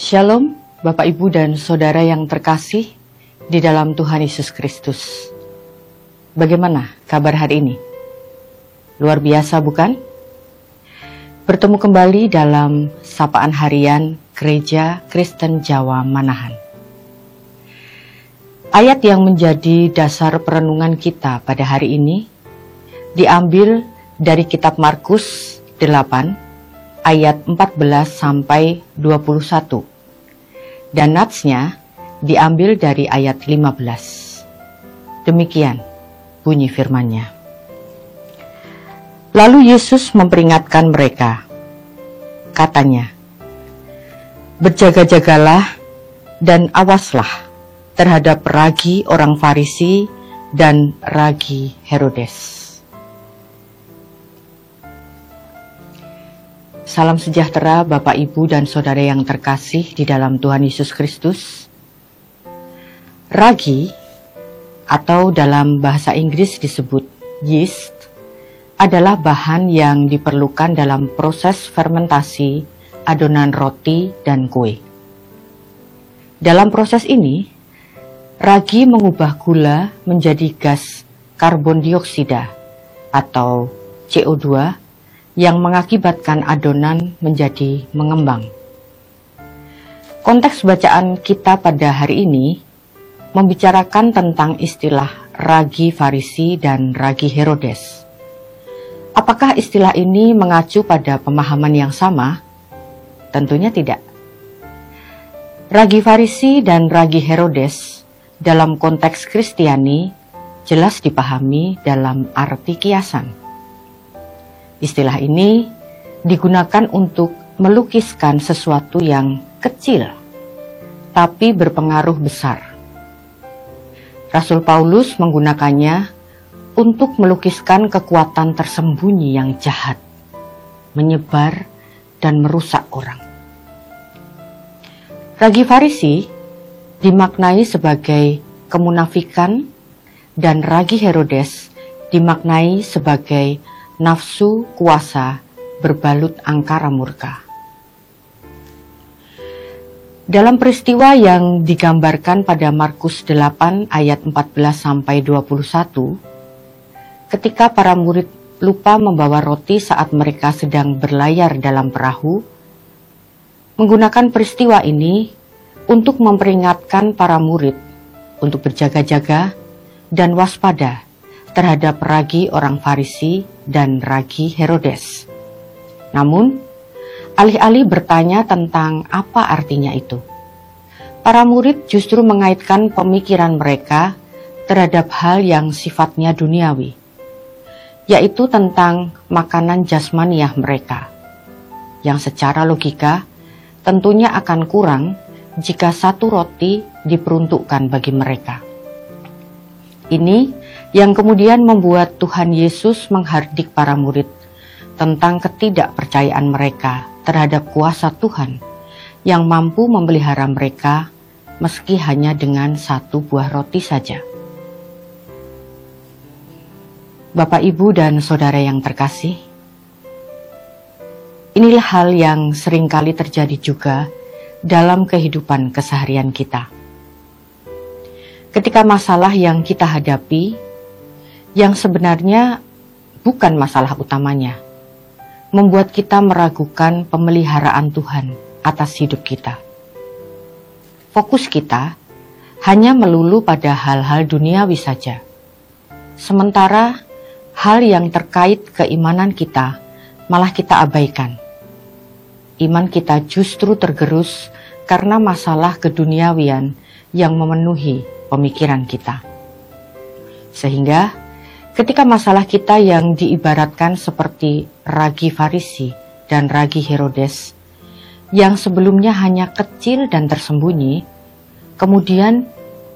Shalom, Bapak Ibu dan Saudara yang terkasih di dalam Tuhan Yesus Kristus. Bagaimana kabar hari ini? Luar biasa bukan? Bertemu kembali dalam Sapaan Harian Gereja Kristen Jawa Manahan. Ayat yang menjadi dasar perenungan kita pada hari ini diambil dari kitab Markus 8 ayat 14 sampai 21. Dan natsnya diambil dari ayat 15. Demikian bunyi firman-Nya. Lalu Yesus memperingatkan mereka. Katanya, "Berjaga-jagalah dan awaslah terhadap ragi orang Farisi dan ragi Herodes." Salam sejahtera Bapak, Ibu, dan Saudara yang terkasih di dalam Tuhan Yesus Kristus. Ragi, atau dalam bahasa Inggris disebut yeast, adalah bahan yang diperlukan dalam proses fermentasi adonan roti dan kue. Dalam proses ini, ragi mengubah gula menjadi gas karbon dioksida atau CO2 yang mengakibatkan adonan menjadi mengembang. Konteks bacaan kita pada hari ini membicarakan tentang istilah ragi Farisi dan ragi Herodes. Apakah istilah ini mengacu pada pemahaman yang sama? Tentunya tidak. Ragi Farisi dan ragi Herodes dalam konteks Kristiani jelas dipahami dalam arti kiasan. Istilah ini digunakan untuk melukiskan sesuatu yang kecil, tapi berpengaruh besar. Rasul Paulus menggunakannya untuk melukiskan kekuatan tersembunyi yang jahat, menyebar dan merusak orang. Ragi Farisi dimaknai sebagai kemunafikan dan ragi Herodes dimaknai sebagai nafsu kuasa berbalut angkara murka. Dalam peristiwa yang digambarkan pada Markus 8 ayat 14 sampai 21, ketika para murid lupa membawa roti saat mereka sedang berlayar dalam perahu, menggunakan peristiwa ini untuk memperingatkan para murid untuk berjaga-jaga dan waspada terhadap ragi orang Farisi dan ragi Herodes. Namun, alih-alih bertanya tentang apa artinya itu, para murid justru mengaitkan pemikiran mereka terhadap hal yang sifatnya duniawi, yaitu tentang makanan jasmaniah mereka, yang secara logika tentunya akan kurang jika satu roti diperuntukkan bagi mereka. Ini yang kemudian membuat Tuhan Yesus menghardik para murid tentang ketidakpercayaan mereka terhadap kuasa Tuhan yang mampu memelihara mereka meski hanya dengan satu buah roti saja. Bapak, Ibu, dan Saudara yang terkasih, inilah hal yang seringkali terjadi juga dalam kehidupan keseharian kita. Ketika masalah yang kita hadapi, yang sebenarnya bukan masalah utamanya, membuat kita meragukan pemeliharaan Tuhan atas hidup kita. Fokus kita hanya melulu pada hal-hal duniawi saja, sementara hal yang terkait keimanan kita malah kita abaikan. Iman kita justru tergerus karena masalah keduniawian yang memenuhi pemikiran kita. Sehingga ketika masalah kita yang diibaratkan seperti ragi Farisi dan ragi Herodes, yang sebelumnya hanya kecil dan tersembunyi, kemudian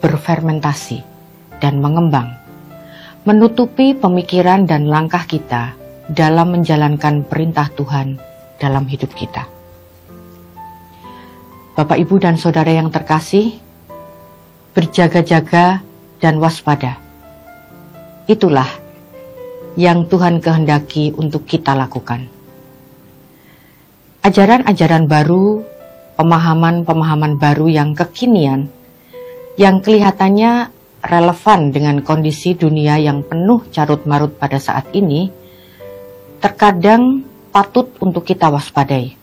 berfermentasi dan mengembang, menutupi pemikiran dan langkah kita dalam menjalankan perintah Tuhan dalam hidup kita. Bapak, Ibu, dan Saudara yang terkasih, berjaga-jaga dan waspada. Itulah yang Tuhan kehendaki untuk kita lakukan. Ajaran-ajaran baru pemahaman-pemahaman baru yang kekinian, yang kelihatannya relevan dengan kondisi dunia yang penuh carut-marut pada saat ini, terkadang patut untuk kita waspadai,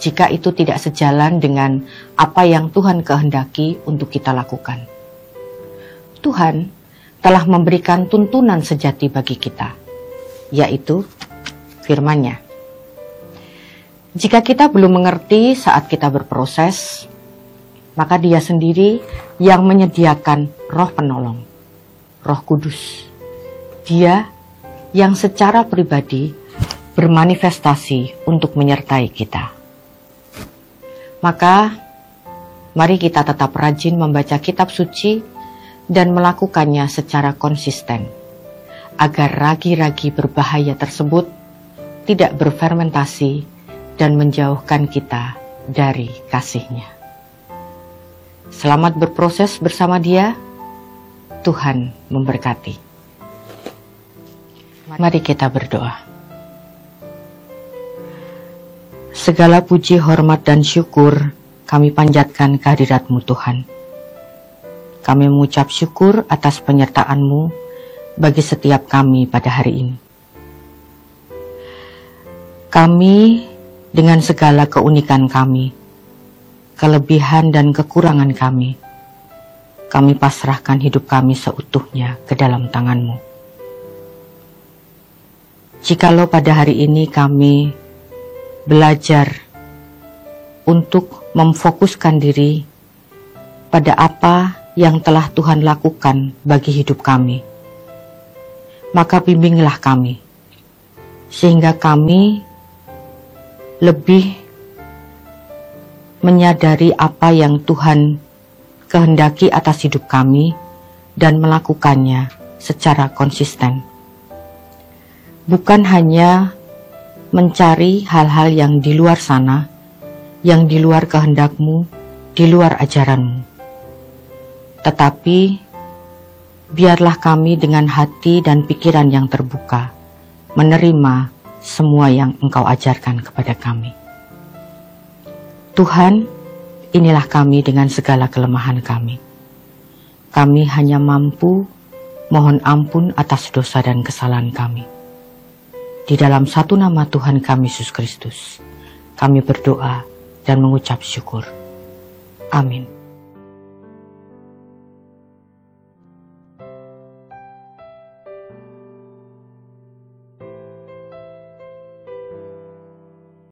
jika itu tidak sejalan dengan apa yang Tuhan kehendaki untuk kita lakukan. Tuhan telah memberikan tuntunan sejati bagi kita, yaitu firman-Nya. Jika kita belum mengerti saat kita berproses, maka Dia sendiri yang menyediakan Roh Penolong, Roh Kudus. Dia yang secara pribadi bermanifestasi untuk menyertai kita. Maka, mari kita tetap rajin membaca kitab suci dan melakukannya secara konsisten, agar ragi-ragi berbahaya tersebut tidak berfermentasi dan menjauhkan kita dari kasih-Nya. Selamat berproses bersama Dia. Tuhan memberkati. Mari kita berdoa. Segala puji, hormat, dan syukur kami panjatkan kehadirat-Mu Tuhan. Kami mengucap syukur atas penyertaan-Mu bagi setiap kami pada hari ini. Kami dengan segala keunikan kami, kelebihan dan kekurangan kami pasrahkan hidup kami seutuhnya ke dalam tangan-Mu. Jikalau pada hari ini kami belajar untuk memfokuskan diri pada apa yang telah Tuhan lakukan bagi hidup kami, maka bimbinglah kami, sehingga kami lebih menyadari apa yang Tuhan kehendaki atas hidup kami dan melakukannya secara konsisten. Bukan hanya mencari hal-hal yang di luar sana, yang di luar kehendak-Mu, di luar ajaran-Mu. Tetapi, biarlah kami dengan hati dan pikiran yang terbuka, menerima semua yang Engkau ajarkan kepada kami. Tuhan, inilah kami dengan segala kelemahan kami. Kami hanya mampu mohon ampun atas dosa dan kesalahan kami. Di dalam satu nama Tuhan kami Yesus Kristus, kami berdoa dan mengucap syukur. Amin.